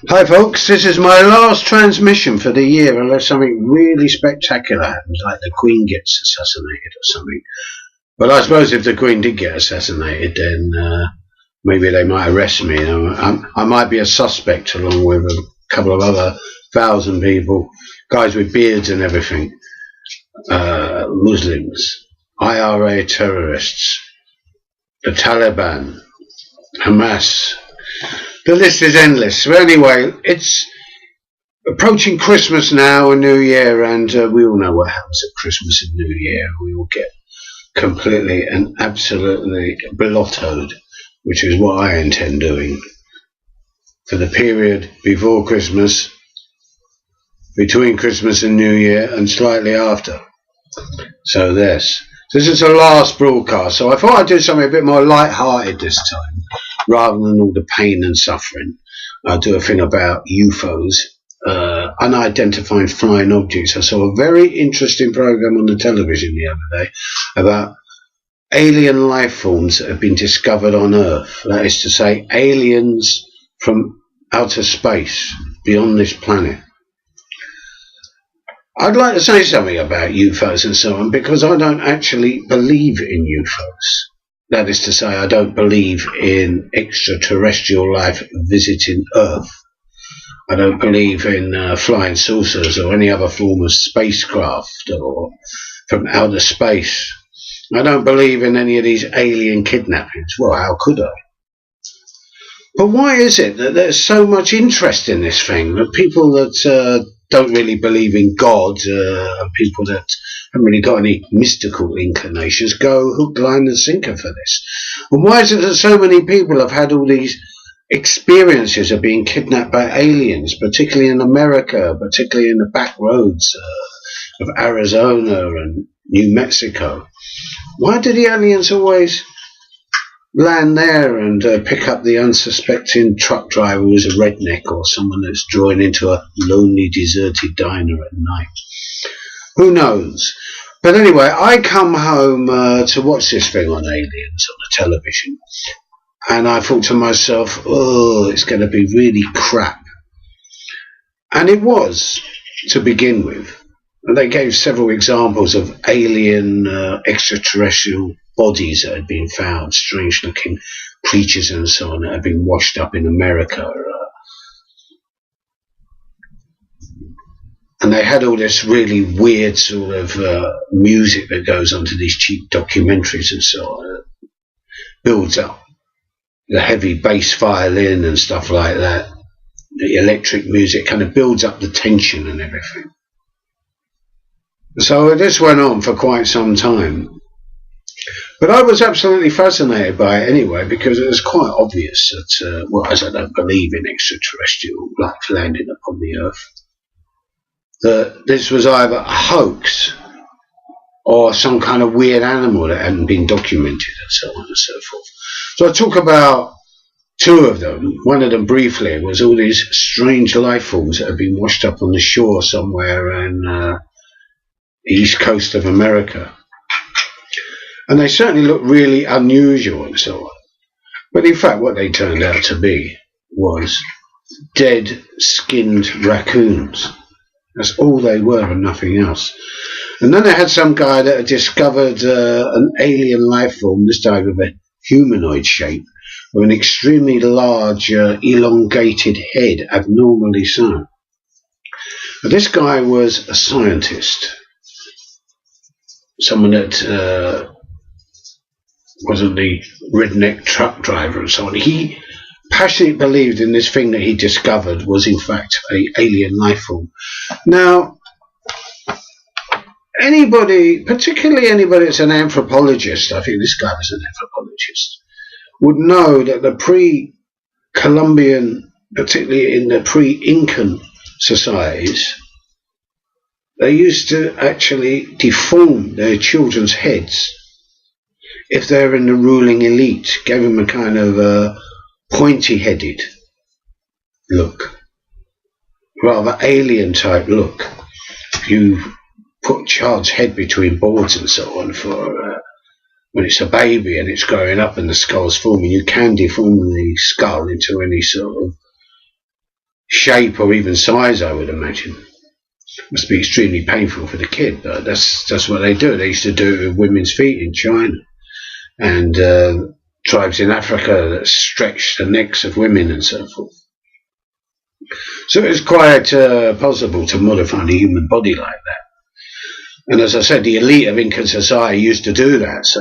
Hi folks, this is my last transmission for the year unless something really spectacular happens, like the Queen gets assassinated or something. But I suppose if the Queen did get assassinated, then maybe they might arrest me. I might be a suspect along with a couple of other 1,000 people, guys with beards and everything, Muslims, IRA terrorists, the Taliban, Hamas. The list is endless. So anyway, it's approaching Christmas now and New Year, and we all know what happens at Christmas and New Year. We all get completely and absolutely blottoed, which is what I intend doing for the period before Christmas, between Christmas and New Year, and slightly after. So this is the last broadcast, so I thought I'd do something a bit more light-hearted this time, rather than all the pain and suffering. I'll do a thing about UFOs, unidentified flying objects. I saw a very interesting program on the television the other day about alien life forms that have been discovered on Earth. That is to say, aliens from outer space, beyond this planet. I'd like to say something about UFOs and so on, because I don't actually believe in UFOs. That is to say, I don't believe in extraterrestrial life visiting Earth. I don't believe in flying saucers or any other form of spacecraft or from outer space. I don't believe in any of these alien kidnappings. Well, how could I? But why is it that there's so much interest in this thing? That people that don't really believe in God, and people that haven't really got any mystical inclinations, go hook, line and sinker for this. And why is it that so many people have had all these experiences of being kidnapped by aliens, particularly in America, particularly in the back roads of Arizona and New Mexico? Why do the aliens always land there and pick up the unsuspecting truck driver who's a redneck or someone that's drawn into a lonely, deserted diner at night? Who knows? But anyway, I come home to watch this thing on aliens on the television, and I thought to myself, oh, it's going to be really crap. And it was, to begin with. And they gave several examples of alien extraterrestrial bodies that had been found, strange-looking creatures and so on, that had been washed up in America. And they had all this really weird sort of music that goes onto these cheap documentaries and so on. It builds up the heavy bass violin and stuff like that. The electric music kind of builds up the tension and everything. So this went on for quite some time. But I was absolutely fascinated by it anyway, because it was quite obvious that, well, as I don't believe in extraterrestrial life landing upon the Earth, that this was either a hoax or some kind of weird animal that hadn't been documented and so on and so forth. So I talk about two of them. One of them briefly was all these strange life forms that had been washed up on the shore somewhere in the east coast of America. And they certainly looked really unusual and so on. But in fact, what they turned out to be was dead, skinned raccoons. That's all they were and nothing else. And then they had some guy that had discovered an alien life form, this time with a humanoid shape, with an extremely large, elongated head, abnormally so. But this guy was a scientist, someone that wasn't the redneck truck driver and so on. He passionately believed in this thing that he discovered was in fact an alien life form. Now, anybody, particularly anybody that's an anthropologist, I think this guy was an anthropologist, would know that the pre-Columbian, particularly in the pre-Incan societies, they used to actually deform their children's heads if they're in the ruling elite, gave them a kind of pointy-headed look, rather alien type look. If you put a child's head between boards and so on for when it's a baby and it's growing up and the skull's forming, you can deform the skull into any sort of shape or even size, I would imagine. Must be extremely painful for the kid, but that's what they do. They used to do it with women's feet in China, and tribes in Africa that stretch the necks of women and so forth. So it's quite possible to modify the human body like that. And as I said, the elite of Incan society used to do that. So,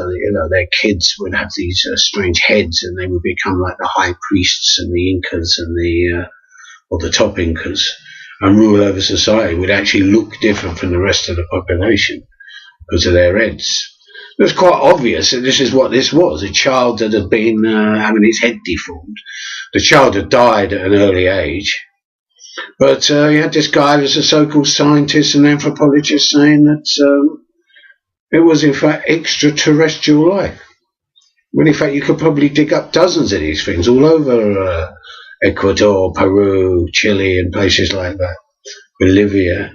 their kids would have these strange heads, and they would become like the high priests and the Incas and the top Incas, and rule over society. Would actually look different from the rest of the population because of their heads. It was quite obvious that this is what this was. A child that had been having his head deformed. The child had died at an early age. But you had this guy who was a so-called scientist and anthropologist saying that it was in fact extraterrestrial life. When in fact you could probably dig up dozens of these things all over Ecuador, Peru, Chile and places like that, Bolivia.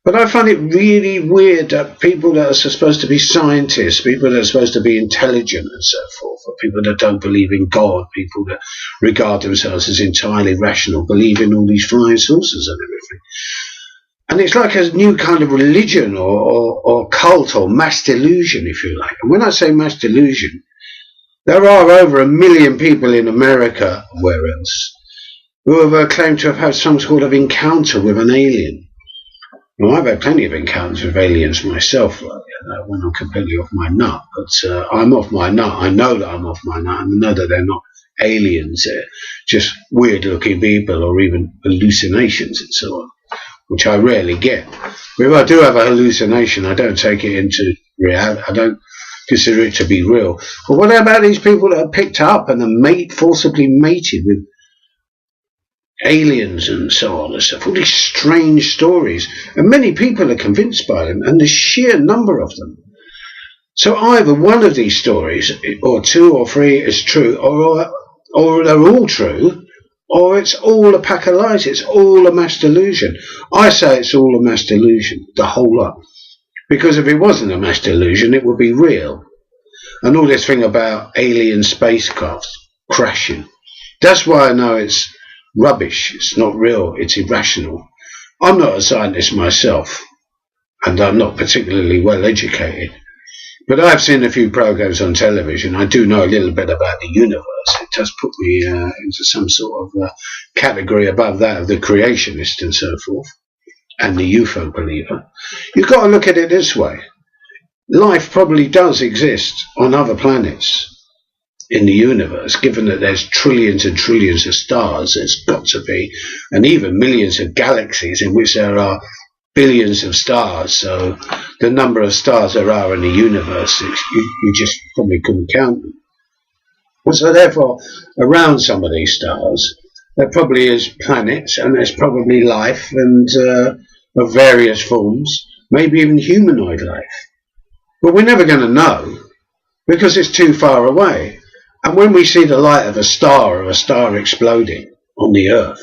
But I find it really weird that people that are supposed to be scientists, people that are supposed to be intelligent and so forth, or people that don't believe in God, people that regard themselves as entirely rational, believe in all these flying saucers and everything. And it's like a new kind of religion or cult or mass delusion, if you like. And when I say mass delusion, there are over 1 million people in America, where else, who have claimed to have had some sort of encounter with an alien. Well, I've had plenty of encounters with aliens myself, when I'm completely off my nut. But I'm off my nut. I know that I'm off my nut, and I know that they're not aliens. They're just weird-looking people or even hallucinations and so on, which I rarely get. But if I do have a hallucination, I don't take it into reality. I don't consider it to be real. But what about these people that are picked up and are forcibly mated with aliens and so on and stuff, all these strange stories, and many people are convinced by them, and the sheer number of them. So either one of these stories, or two or three, is true, or they're all true, or it's all a pack of lies. It's all a mass delusion. I say it's all a mass delusion, the whole lot, because if it wasn't a mass delusion, it would be real. And all this thing about alien spacecraft crashing, that's why I know it's rubbish. It's not real. It's irrational. I'm not a scientist myself, and I'm not particularly well educated, but I've seen a few programs on television. I do know a little bit about the universe. It does put me into some sort of category above that of the creationist and so forth, and the UFO believer. You've got to look at it this way. Life probably does exist on other planets in the universe, given that there's trillions and trillions of stars. There's got to be, and even millions of galaxies in which there are billions of stars. So the number of stars there are in the universe, you just probably couldn't count them. So therefore, around some of these stars, there probably is planets, and there's probably life, and of various forms, maybe even humanoid life. But we're never going to know, because it's too far away. And when we see the light of a star or a star exploding on the Earth,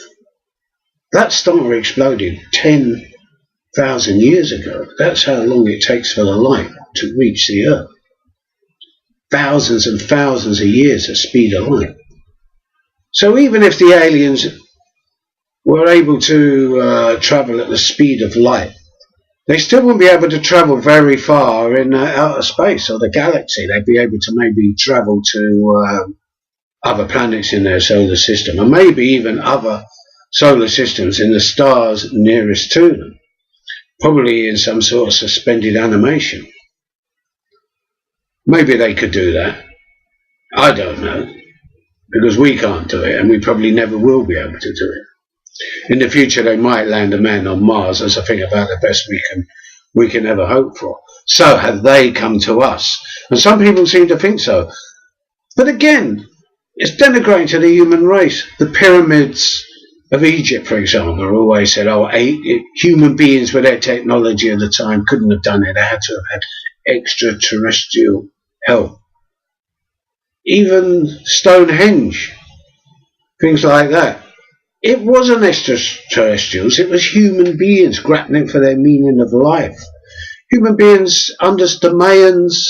that star exploded 10,000 years ago. That's how long it takes for the light to reach the Earth. Thousands and thousands of years at speed of light. So even if the aliens were able to travel at the speed of light, they still wouldn't be able to travel very far in outer space or the galaxy. They'd be able to maybe travel to other planets in their solar system, and maybe even other solar systems in the stars nearest to them, probably in some sort of suspended animation. Maybe they could do that. I don't know, because we can't do it, and we probably never will be able to do it. In the future, they might land a man on Mars. That's I think about the best we can ever hope for. So have they come to us? And some people seem to think so. But again, it's denigrating to the human race. The pyramids of Egypt, for example, are always said, human beings with their technology at the time couldn't have done it. They had to have had extraterrestrial help. Even Stonehenge, things like that. It wasn't extraterrestrials, it was human beings grappling for their meaning of life. Human beings understood Mayans.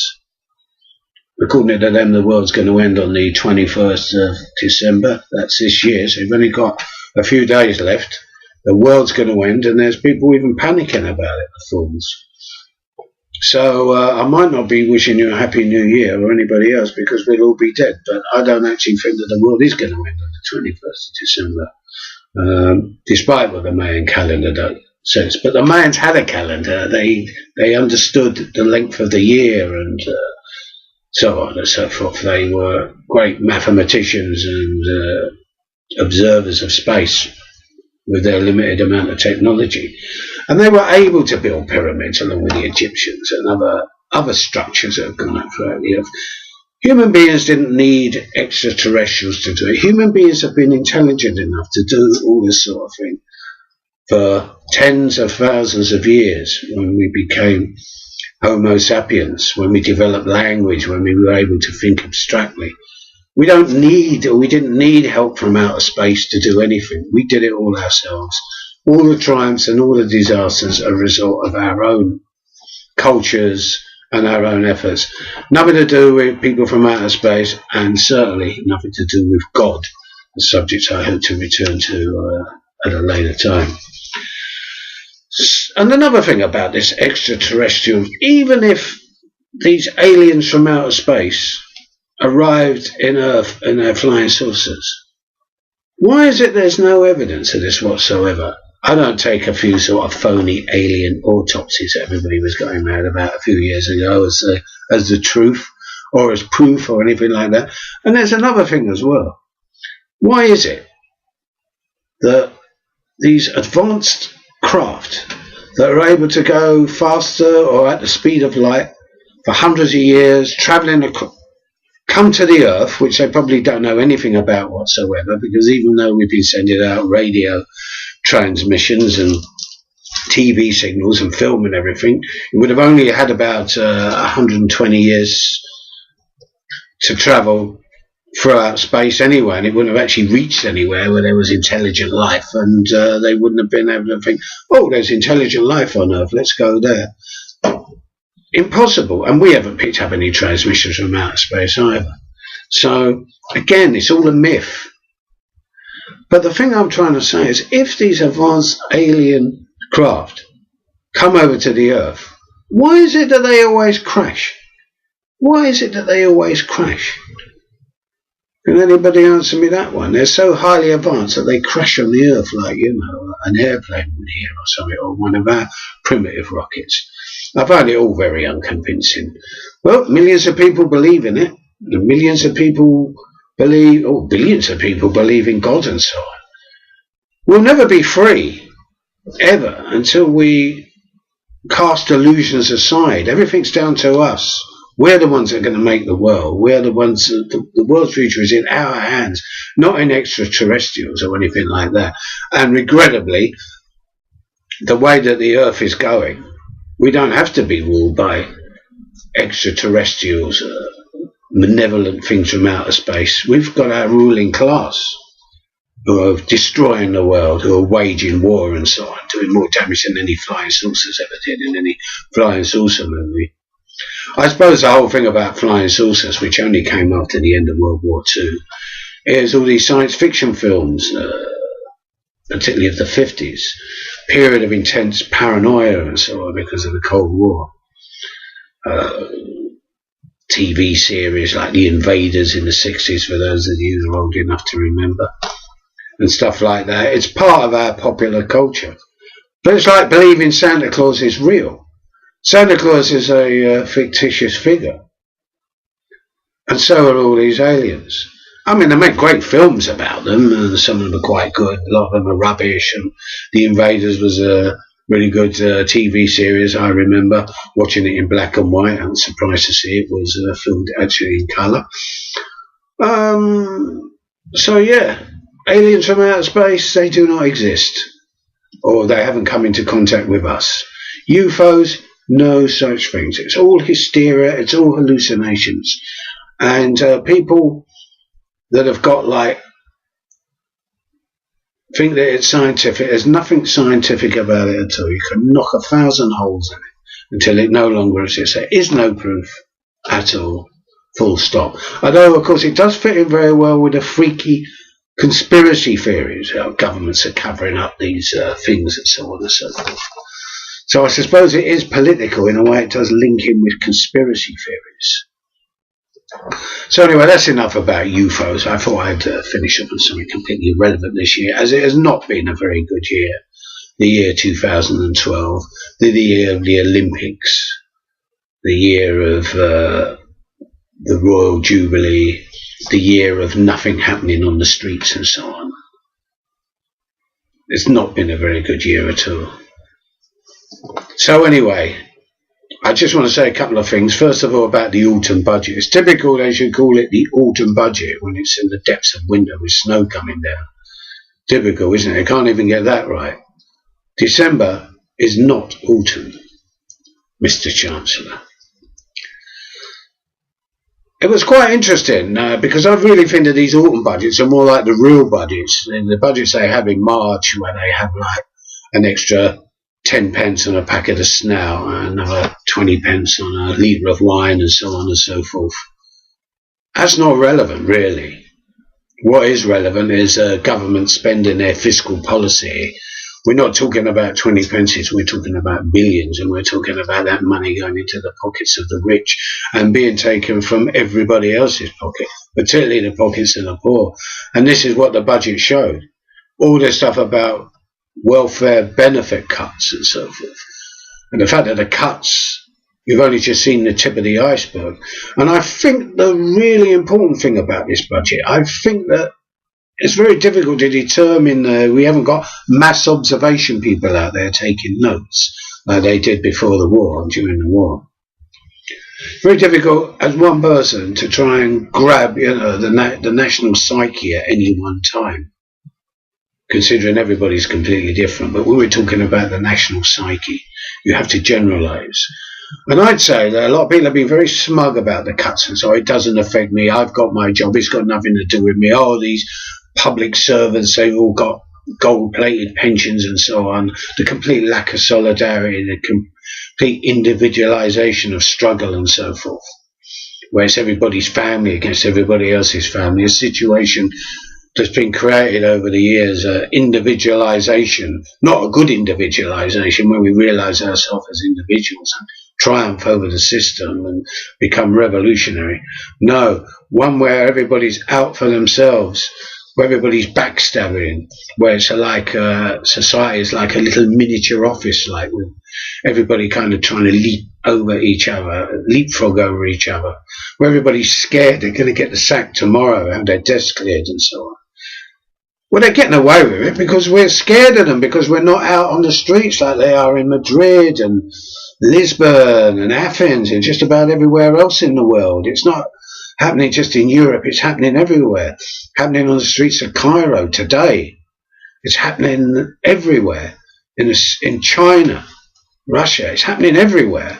According to them, the world's going to end on the 21st of December. That's this year, so you've only got a few days left. The world's going to end, and there's people even panicking about it, the fools. So I might not be wishing you a happy new year or anybody else, because we'll all be dead. But I don't actually think that the world is going to end on the 21st of December, despite what the Mayan calendar says. But the Mayans had a calendar. They understood the length of the year and so on and so forth. They were great mathematicians and observers of space with their limited amount of technology. And they were able to build pyramids along with the Egyptians and other structures that have gone up throughout the earth. Human beings didn't need extraterrestrials to do it. Human beings have been intelligent enough to do all this sort of thing for tens of thousands of years, when we became Homo sapiens, when we developed language, when we were able to think abstractly. We didn't need help from outer space to do anything. We did it all ourselves. All the triumphs and all the disasters are a result of our own cultures and our own efforts. Nothing to do with people from outer space, and certainly nothing to do with God, a subject I hope to return to at a later time. And another thing about this extraterrestrial, even if these aliens from outer space arrived in Earth in their flying saucers, why is it there's no evidence of this whatsoever? I don't take a few sort of phony alien autopsies that everybody was going mad about a few years ago as the truth or as proof or anything like that. And there's another thing as well. Why is it that these advanced craft that are able to go faster or at the speed of light for hundreds of years, travelling across, come to the Earth, which they probably don't know anything about whatsoever, because even though we've been sending out radio transmissions and TV signals and film and everything, it would have only had about 120 years to travel throughout space anyway, and it wouldn't have actually reached anywhere where there was intelligent life, and they wouldn't have been able to think, oh, there's intelligent life on Earth, let's go there. Impossible. And we haven't picked up any transmissions from outer space either. So again, it's all a myth. But the thing I'm trying to say is, if these advanced alien craft come over to the Earth, why is it that they always crash? Why is it that they always crash? Can anybody answer me that one? They're so highly advanced that they crash on the Earth like, an airplane would here or something, or one of our primitive rockets. I find it all very unconvincing. Well, millions of people believe in it. And millions of people believe, or billions of people believe in God and so on. We'll never be free, ever, until we cast illusions aside. Everything's down to us. We're the ones that are going to make the world. We're the ones, the world's future is in our hands, not in extraterrestrials or anything like that. And regrettably, the way that the Earth is going, we don't have to be ruled by extraterrestrials, malevolent things from outer space. We've got our ruling class who are destroying the world, who are waging war and so on, doing more damage than any flying saucers ever did in any flying saucer movie. I suppose the whole thing about flying saucers, which only came after the end of World War II, is all these science fiction films, particularly of the 50s, period of intense paranoia and so on because of the Cold War. TV series like The Invaders in the 60s, for those of you who are old enough to remember, and stuff like that. It's part of our popular culture. But it's like believing Santa Claus is real. Santa Claus is a fictitious figure. And so are all these aliens. I mean, they make great films about them, and some of them are quite good. A lot of them are rubbish. And The Invaders was a really good TV series. I remember watching it in black and white. I'm surprised to see it was filmed actually in colour. So yeah, aliens from outer space, they do not exist, or they haven't come into contact with us. UFOs, no such things. It's all hysteria. It's all hallucinations. And people that have got think that it's scientific. There's nothing scientific about it at all. You can knock 1,000 holes in it until it no longer exists. There is no proof at all. Full stop. Although, of course, it does fit in very well with the freaky conspiracy theories, how governments are covering up these things and so on and so forth. So I suppose it is political in a way. It does link in with conspiracy theories. So anyway, that's enough about UFOs. I thought I'd finish up on something completely irrelevant this year, as it has not been a very good year. The year 2012, the year of the Olympics, the year of the Royal Jubilee, the year of nothing happening on the streets and so on. It's not been a very good year at all. So anyway, I just want to say a couple of things. First of all, about the autumn budget. It's typical they should call it the autumn budget when it's in the depths of winter with snow coming down. Typical, isn't it? They can't even get that right. December is not autumn, Mr. Chancellor. It was quite interesting because I really think that these autumn budgets are more like the real budgets. The budgets they have in March, where they have like an extra 10 pence on a packet of snow, another 20 pence on a litre of wine, and so on and so forth. That's not relevant, really. What is relevant is government spending their fiscal policy. We're not talking about 20 pences, we're talking about billions, and we're talking about that money going into the pockets of the rich and being taken from everybody else's pocket, particularly the pockets of the poor. And this is what the budget showed. All this stuff about welfare benefit cuts and so forth. And the fact that the cuts, you've only just seen the tip of the iceberg. And I think the really important thing about this budget, I think that it's very difficult to determine, we haven't got mass observation people out there taking notes like they did before the war, during the war. Very difficult as one person to try and grab, the national psyche at any one time, considering everybody's completely different. But when we're talking about the national psyche, you have to generalise. And I'd say that a lot of people have been very smug about the cuts, and so it doesn't affect me. I've got my job. It's got nothing to do with me. Oh, these public servants, they've all got gold-plated pensions and so on. The complete lack of solidarity, the complete individualisation of struggle and so forth, where it's everybody's family against everybody else's family. A situation that's been created over the years, individualisation, not a good individualisation where we realise ourselves as individuals and triumph over the system and become revolutionary. No, one where everybody's out for themselves, where everybody's backstabbing, where it's like society is like a little miniature office, like with everybody kind of trying to leapfrog over each other, where everybody's scared they're going to get the sack tomorrow, have their desk cleared and so on. Well, they're getting away with it because we're scared of them, because we're not out on the streets like they are in Madrid and Lisbon and Athens and just about everywhere else in the world. It's not happening just in Europe, it's happening everywhere. Happening on the streets of Cairo today. It's happening everywhere. In China, Russia, it's happening everywhere.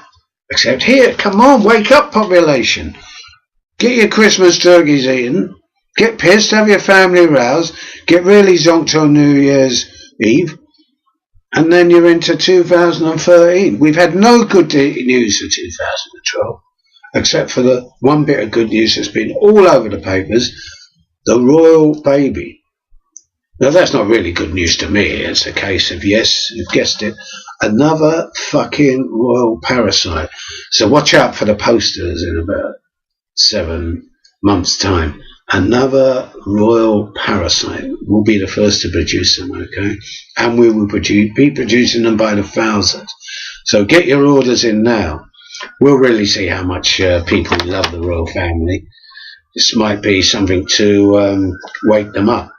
Except here. Come on, wake up, population. Get your Christmas turkeys eaten. Get pissed, have your family roused. Get really zonked on New Year's Eve. And then you're into 2013. We've had no good news for 2012. Except for the one bit of good news that's been all over the papers, the royal baby. Now that's not really good news to me. It's a case of, yes, you've guessed it, another fucking royal parasite. So watch out for the posters in about 7 months' time. Another royal parasite. We'll be the first to produce them, okay? And we will be producing them by the thousands. So get your orders in now. We'll really see how much people love the royal family. This might be something to wake them up.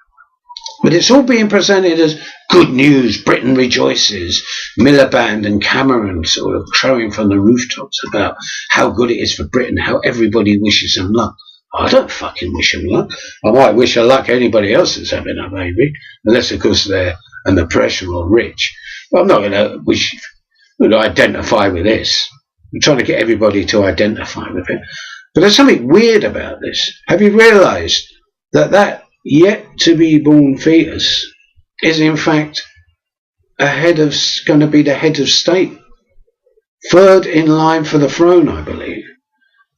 But it's all being presented as good news. Britain rejoices. Miliband and Cameron sort of crowing from the rooftops about how good it is for Britain, how everybody wishes them luck. I don't fucking wish them luck. I might wish her luck anybody else that's having a baby, unless of course they're under pressure or rich. But I'm not going to identify with this. I'm trying to get everybody to identify with it. But there's something weird about this. Have you realised that yet to be born fetus is in fact going to be the head of state? Third in line for the throne, I believe.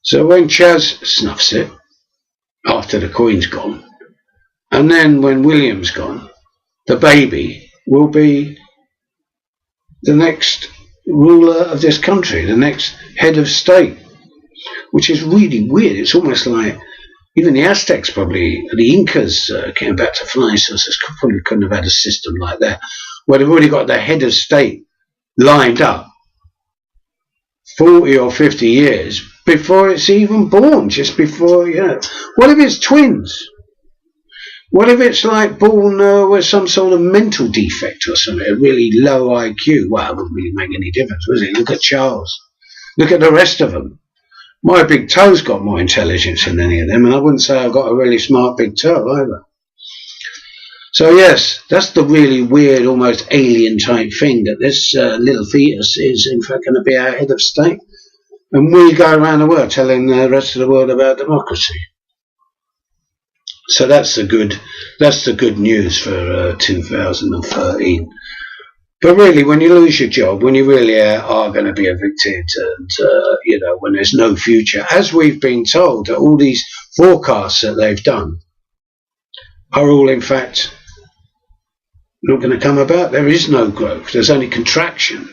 So when Chaz snuffs it, after the Queen's gone, And then when William's gone, the baby will be the next ruler of this country, the next head of state, which is really weird. It's almost like even the Aztecs, probably, the Incas came back to flying saucers, probably couldn't have had a system like that, where they've already got the head of state lined up 40 or 50 years before it's even born, just before, What if it's twins? What if it's like born with some sort of mental defect or something, a really low IQ? Well, it wouldn't really make any difference, would it? Look at Charles. Look at the rest of them. My big toe's got more intelligence than any of them, and I wouldn't say I've got a really smart big toe either. So yes, that's the really weird, almost alien type thing, that this little fetus is in fact going to be our head of state. And we go around the world telling the rest of the world about democracy. So that's the good news for 2013. But really, when you lose your job, when you really are going to be evicted, and when there's no future, as we've been told, that all these forecasts that they've done are all in fact not going to come about. There is no growth. There's only contraction.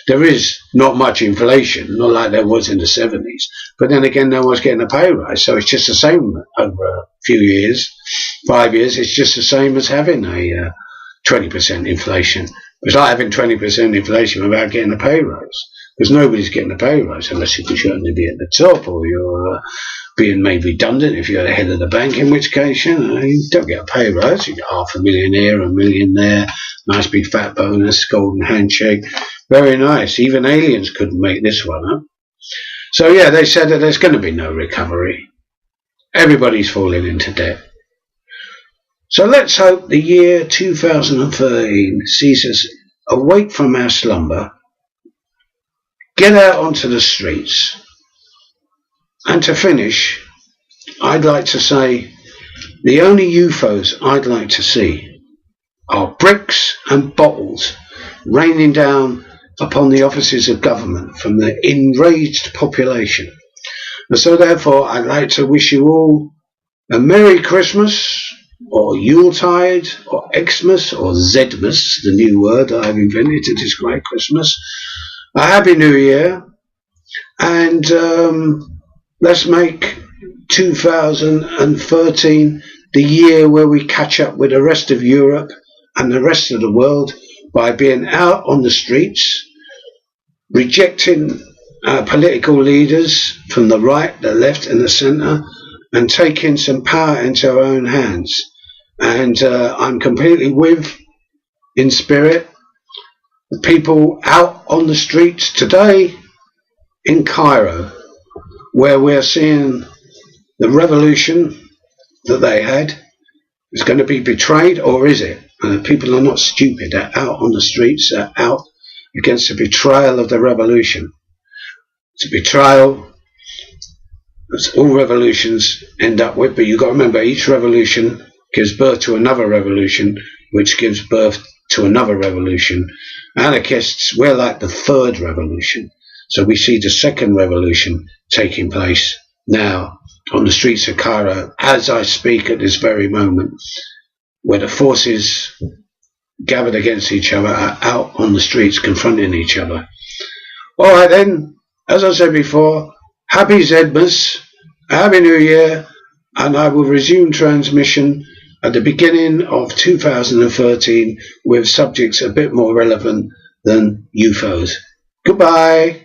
There is not much inflation, not like there was in the 70s. But then again, no one's getting a pay rise, so it's just the same over a few years, 5 years. It's just the same as having a 20% inflation. It's like having 20% inflation without getting a pay rise, because nobody's getting a pay rise unless you can certainly be at the top, or you're being made redundant if you're the head of the bank, in which case you don't get a pay rise. You get $500,000 here, $1 million there, nice big fat bonus, golden handshake, very nice. Even aliens couldn't make this one up. So yeah, they said that there's going to be no recovery. Everybody's falling into debt. So let's hope the year 2013 sees us awake from our slumber, get out onto the streets, and to finish, I'd like to say the only UFOs I'd like to see are bricks and bottles raining down upon the offices of government from the enraged population. And so therefore, I'd like to wish you all a Merry Christmas, or Yuletide, or Xmas, or Zedmas, the new word that I've invented to describe Christmas. A Happy New Year, and let's make 2013 the year where we catch up with the rest of Europe and the rest of the world by being out on the streets, rejecting political leaders from the right, the left and the centre, and taking some power into our own hands. And I'm completely with, in spirit, the people out on the streets today in Cairo, where we're seeing the revolution that they had is going to be betrayed, or is it? People are not stupid. They're out on the streets. They're out against the betrayal of the revolution. It's a betrayal. That's all revolutions end up with. But you've got to remember, each revolution gives birth to another revolution, which gives birth to another revolution. Anarchists, we're like the third revolution. So we see the second revolution taking place now on the streets of Cairo as I speak at this very moment, where the forces gathered against each other are out on the streets confronting each other. All right then, as I said before, Happy Zedmas, Happy New Year, and I will resume transmission at the beginning of 2013 with subjects a bit more relevant than UFOs. Goodbye.